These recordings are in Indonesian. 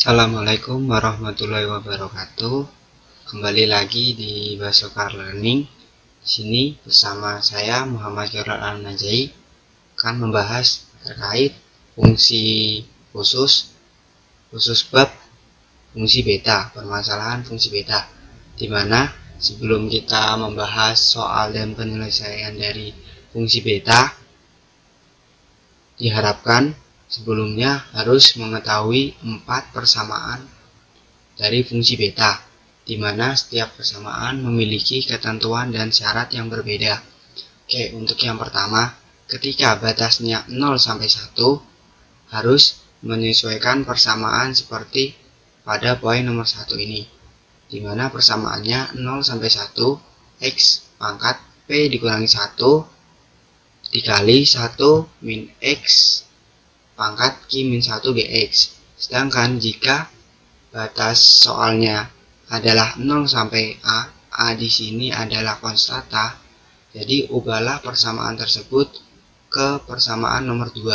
Assalamualaikum warahmatullahi wabarakatuh. Kembali lagi di Basokar Learning. Sini bersama saya Muhammad Khairul Al-Najai akan membahas terkait fungsi khusus bab fungsi beta, permasalahan fungsi beta. Dimana sebelum kita membahas soal dan penyelesaian dari fungsi beta, diharapkan sebelumnya harus mengetahui 4 persamaan dari fungsi beta, di mana setiap persamaan memiliki ketentuan dan syarat yang berbeda. Oke, untuk yang pertama, ketika batasnya 0 sampai 1, harus menyesuaikan persamaan seperti pada poin nomor 1 ini, di mana persamaannya 0 sampai 1, X pangkat P dikurangi 1 dikali 1 min X pangkat Q min 1 dx. Sedangkan jika batas soalnya adalah 0 sampai A di sini adalah konstanta, jadi ubahlah persamaan tersebut ke persamaan nomor 2,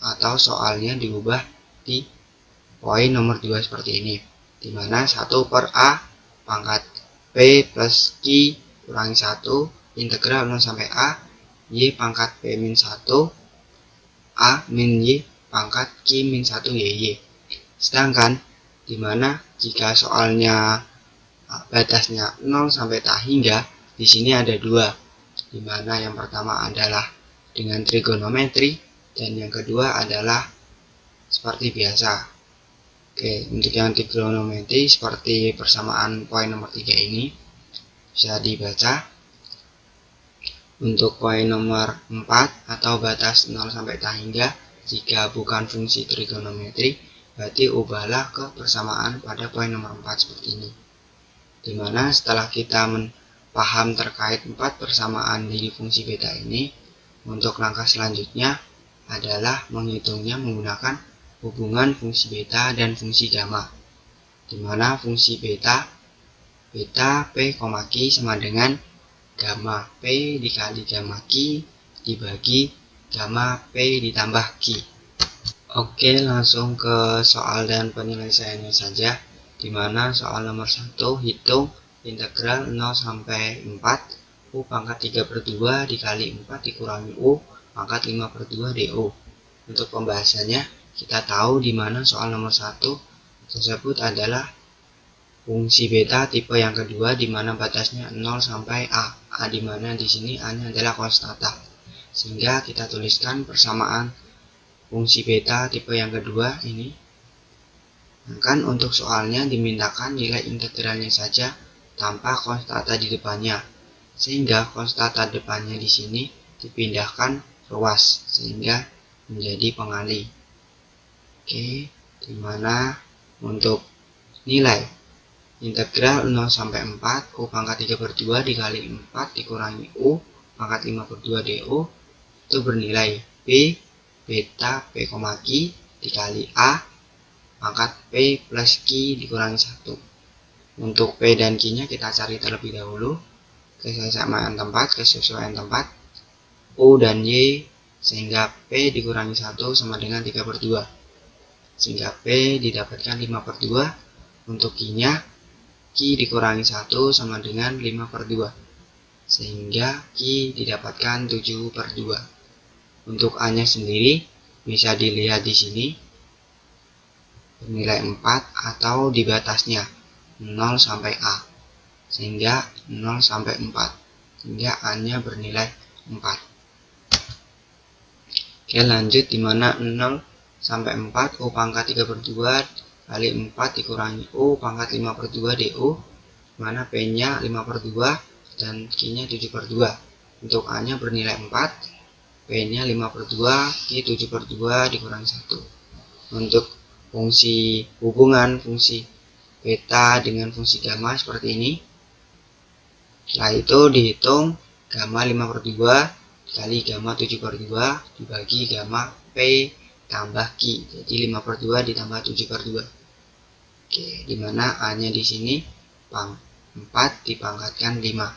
atau soalnya diubah di poin nomor 2 seperti ini, di mana 1 per A pangkat P plus Q kurangi 1 integral 0 sampai A Y pangkat P min 1 A min Y pangkat Q min 1 YY. Sedangkan dimana jika soalnya batasnya 0 sampai tak hingga, di sini ada dua, dimana yang pertama adalah dengan trigonometri dan yang kedua adalah seperti biasa. Oke, untuk yang trigonometri seperti persamaan poin nomor 3 ini bisa dibaca. Untuk poin nomor 4 atau batas 0 sampai tak hingga, jika bukan fungsi trigonometri, berarti ubahlah ke persamaan pada poin nomor 4 seperti ini. Dimana setelah kita paham terkait 4 persamaan dari fungsi beta ini, untuk langkah selanjutnya adalah menghitungnya menggunakan hubungan fungsi beta dan fungsi gamma. Dimana fungsi beta P, Q sama dengan gamma P dikali gamma Q dibagi gamma P ditambah Q. Oke, langsung ke soal dan penyelesaiannya saja, dimana soal nomor 1, hitung integral 0 sampai 4 U pangkat 3 per 2 dikali 4 dikurangi U pangkat 5 per 2 DU. Untuk pembahasannya, kita tahu dimana soal nomor 1 tersebut adalah fungsi beta tipe yang kedua, dimana batasnya 0 sampai A dimana di sini A-nya adalah konstanta. Sehingga kita tuliskan persamaan fungsi beta tipe yang kedua ini. Kan untuk soalnya dimintakan nilai integralnya saja tanpa konstanta di depannya, sehingga konstanta depannya di sini dipindahkan ruas sehingga menjadi pengali. Oke, dimana untuk nilai integral 0 sampai 4 U pangkat 3 per 2 dikali 4 dikurangi U pangkat 5 per 2 DU itu bernilai P beta P, Q dikali A pangkat P plus Q dikurangi 1. Untuk P dan Q nya kita cari terlebih dahulu, kesesuaian tempat U dan Y, sehingga P dikurangi 1 sama dengan 3 per 2, sehingga P didapatkan 5 per 2. Untuk Q nya Q dikurangi 1 sama dengan 5 per 2, sehingga Q didapatkan 7 per 2. Untuk A nya sendiri bisa dilihat di sini bernilai 4 atau di batasnya 0 sampai A, sehingga 0 sampai 4, sehingga A nya bernilai 4. Oke, lanjut, dimana 0 sampai 4 U pangkat 3 per 2 kali 4 dikurangi U pangkat 5 per 2 DU, mana P nya 5 per 2 dan Q nya 7 per 2. Untuk A nya bernilai 4, P nya 5 per 2, Q 7 per 2 dikurangi 1. Untuk fungsi hubungan fungsi beta dengan fungsi gamma seperti ini. Setelah itu dihitung gamma 5 per 2 dikali gamma 7 per 2 dibagi gamma P tambah Q, jadi 5 per 2 ditambah 7 per 2. Oke, dimana A nya di sini 4 dipangkatkan 5,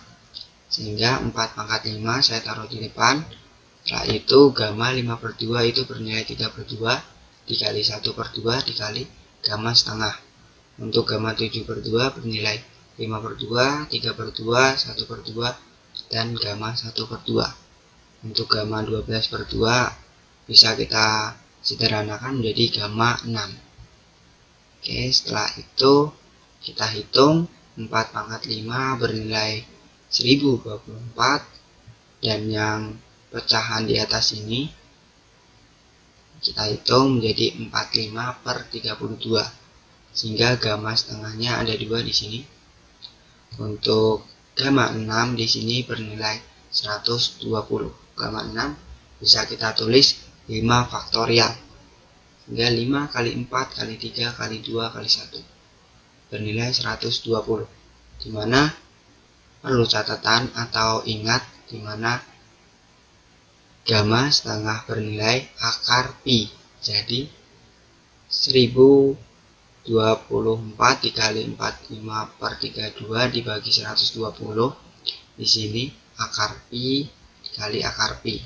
sehingga 4 pangkat 5 saya taruh di depan. Setelah itu gamma 5 per 2 itu bernilai 3 per 2 dikali 1 per 2 dikali gamma setengah. Untuk gamma 7/2 bernilai 5/2, 3/2, 1/2, dan gamma 1/2. Untuk gamma 12/2 bisa kita sederhanakan menjadi gamma 6. Oke, setelah itu kita hitung 4/5 bernilai 1024, dan yang pecahan di atas ini kita hitung menjadi 45/32, sehingga gamma setengahnya ada 2 di sini. Untuk gamma 6 di sini bernilai 120. Gamma 6 bisa kita tulis 5 faktorial, sehingga 5 kali 4 kali 3 kali 2 kali 1 bernilai 120, dimana perlu catatan atau ingat dimana gamma setengah bernilai akar pi. Jadi 1024 dikali 45/32 dibagi 120, di sini akar pi dikali akar pi.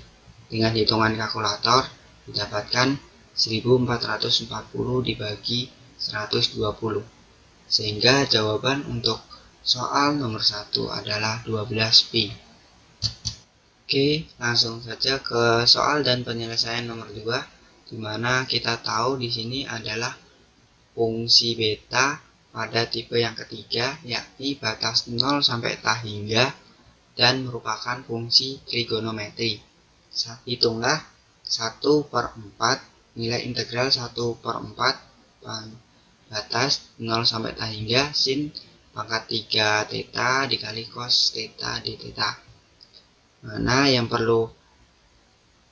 Dengan hitungan kalkulator didapatkan 1440 dibagi 120, sehingga jawaban untuk soal nomor 1 adalah 12 pi. Oke, langsung saja ke soal dan penyelesaian nomor 2, di mana kita tahu di sini adalah fungsi beta pada tipe yang ketiga, yakni batas 0 sampai tak hingga dan merupakan fungsi trigonometri. Hitunglah 1/4 nilai integral 1/4 batas 0 sampai tak hingga sin pangkat 3 theta dikali cos theta d theta. Mana yang perlu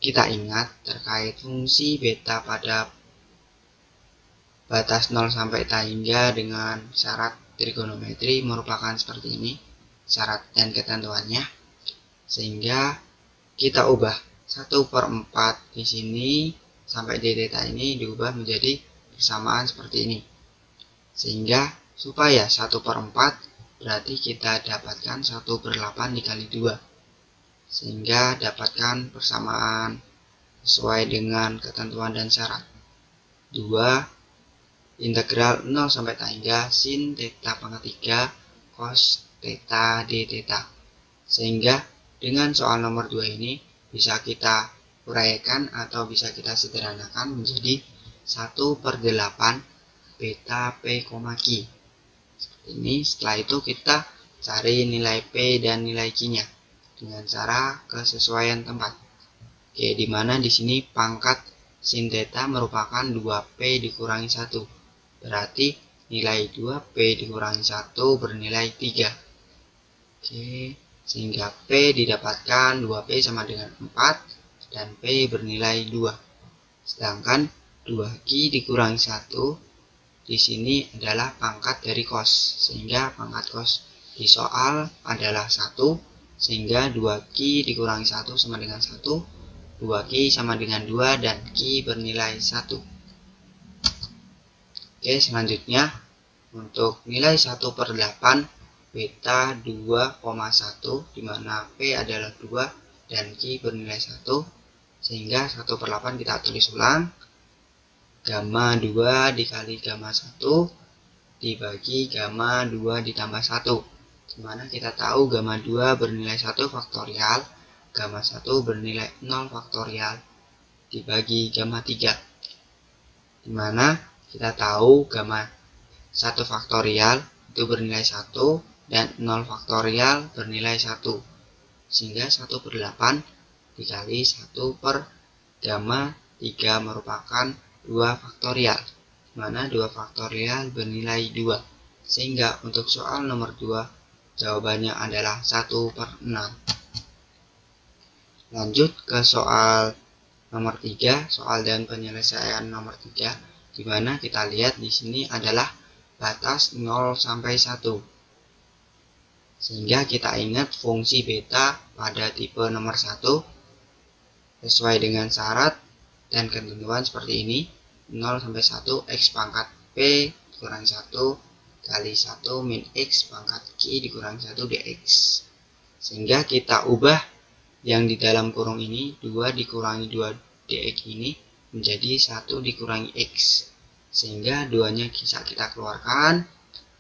kita ingat terkait fungsi beta pada batas 0 sampai tak hingga dengan syarat trigonometri merupakan seperti ini syarat dan ketentuannya, sehingga kita ubah 1/4 di sini sampai d theta ini diubah menjadi persamaan seperti ini, sehingga supaya 1/4 berarti kita dapatkan 1/8 dikali 2, sehingga dapatkan persamaan sesuai dengan ketentuan dan syarat 2 integral 0 sampai tak hingga sin theta pangkat 3 cos theta d theta. Sehingga dengan soal nomor 2 ini bisa kita uraikan atau bisa kita sederhanakan menjadi 1/8 beta p, q. Ini setelah itu kita cari nilai p dan nilai q-nya dengan cara kesesuaian tempat. Oke, dimana di sini pangkat sin theta merupakan 2p dikurangi 1. Berarti nilai 2p dikurangi 1 bernilai 3. Oke, sehingga p didapatkan 2p sama dengan 4 dan p bernilai 2. Sedangkan 2q dikurangi 1 di sini adalah pangkat dari cos, sehingga pangkat cos di soal adalah 1, sehingga 2q dikurangi 1 sama dengan 1, 2q sama dengan 2, dan q bernilai 1. Oke, selanjutnya untuk nilai 1/8 beta 2,1, dimana p adalah 2 dan q bernilai 1, sehingga 1/8 kita tulis ulang, gamma 2 dikali gamma 1 dibagi gamma 2 ditambah 1, dimana kita tahu gamma 2 bernilai 1 faktorial, gamma 1 bernilai 0 faktorial dibagi gamma 3, dimana kita tahu gamma 1 faktorial itu bernilai 1 dan 0 faktorial bernilai 1, sehingga 1/8 dikali 1 per gamma 3 merupakan 2 faktorial, mana 2 faktorial bernilai 2, sehingga untuk soal nomor 2 jawabannya adalah 1/6. Lanjut ke soal nomor 3, soal dan penyelesaian nomor 3, di mana kita lihat di sini adalah batas 0 sampai 1. Sehingga kita ingat fungsi beta pada tipe nomor 1 sesuai dengan syarat dan ketentuan seperti ini, 0 sampai 1 x pangkat p dikurangi 1 kali 1 min x pangkat q dikurangi 1 dx. Sehingga kita ubah yang di dalam kurung ini 2 dikurangi 2 dx ini menjadi 1 dikurangi x. sehingga 2-nya bisa kita keluarkan,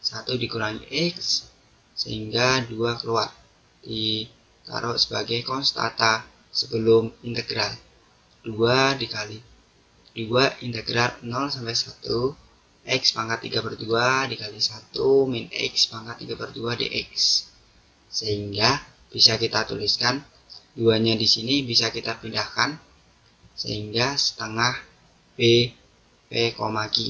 1 dikurangi X, sehingga 2 keluar. Ditaruh sebagai konstanta sebelum integral. 2 dikali 2 integral 0 sampai 1 X pangkat 3/2 dikali 1 min X pangkat 3/2 dx. Sehingga bisa kita tuliskan 2-nya di sini bisa kita pindahkan, sehingga setengah P Q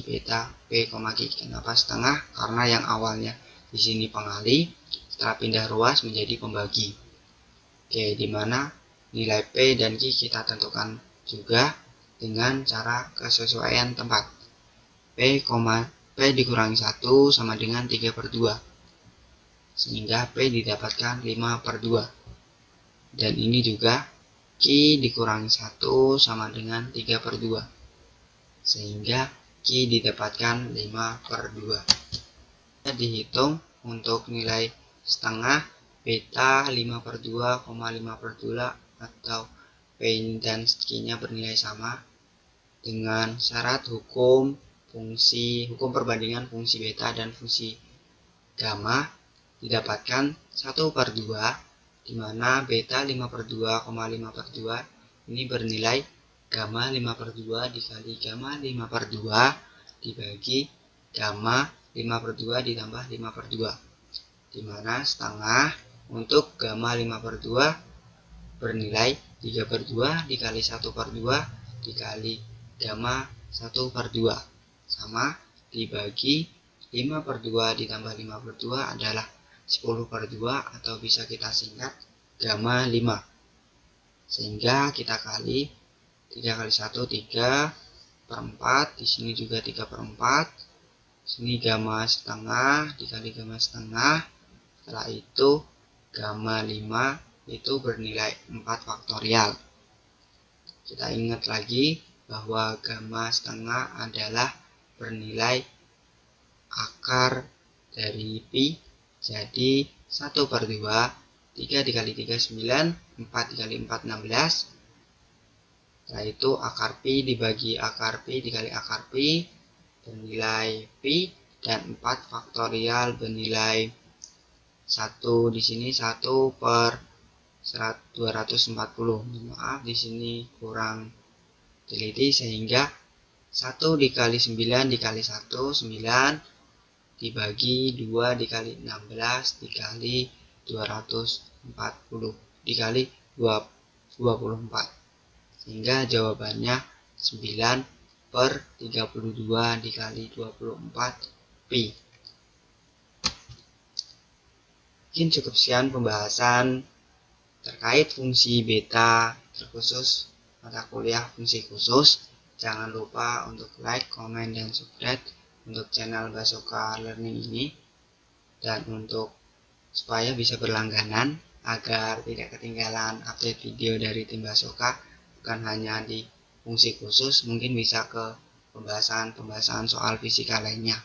beta P Q. Kenapa setengah? Karena yang awalnya di sini pengali, setelah pindah ruas menjadi pembagi. Oke, dimana nilai P dan Q kita tentukan juga dengan cara kesesuaian tempat. P dikurangi 1 sama dengan 3/2, sehingga P didapatkan 5/2. Dan ini juga Q dikurangi 1 sama dengan 3/2, sehingga Q didapatkan 5/2. Dihitung untuk nilai setengah beta 5/2,5/2 atau P dan Q-nya bernilai sama dengan syarat hukum perbandingan fungsi beta dan fungsi gamma didapatkan 1/2, di mana beta 5/2,5/2 ini bernilai gamma 5/2 dikali gamma 5/2 dibagi gamma 5/2 ditambah 5/2, di mana setengah untuk gamma 5/2 bernilai 3/2 dikali 1/2 dikali gamma 1/2 sama dibagi 5/2 ditambah 5/2 adalah 10/2 atau bisa kita singkat gamma 5. Sehingga kita kali 3 kali 1 3/4, di sini juga 3/4. Sini gamma setengah dikali gamma setengah. Setelah itu gamma 5 itu bernilai 4 faktorial. Kita ingat lagi bahwa gamma setengah adalah bernilai akar dari pi, jadi 1/2, 3 dikali 3 9, 4 dikali 4 16. Setelah itu akar pi dibagi akar pi dikali akar pi bernilai pi, dan 4 faktorial bernilai 1, di sini 1/240. Maaf, di sini kurang teliti, sehingga 1 dikali 9 dikali 1 9 dibagi 2 dikali 16 dikali 240 dikali 24, sehingga jawabannya 9/32 dikali 24 pi. Mungkin cukup sekian pembahasan terkait fungsi beta, terkhusus mata kuliah fungsi khusus. Jangan lupa untuk like, komen, dan subscribe untuk channel Basoka Learning ini, dan untuk supaya bisa berlangganan agar tidak ketinggalan update video dari tim Basoka, bukan hanya di fungsi khusus, mungkin bisa ke pembahasan soal fisika lainnya.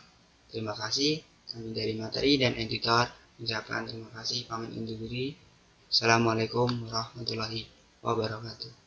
Terima kasih. Kami dari materi dan editor mengucapkan terima kasih, pamit undur diri. Assalamualaikum warahmatullahi wabarakatuh.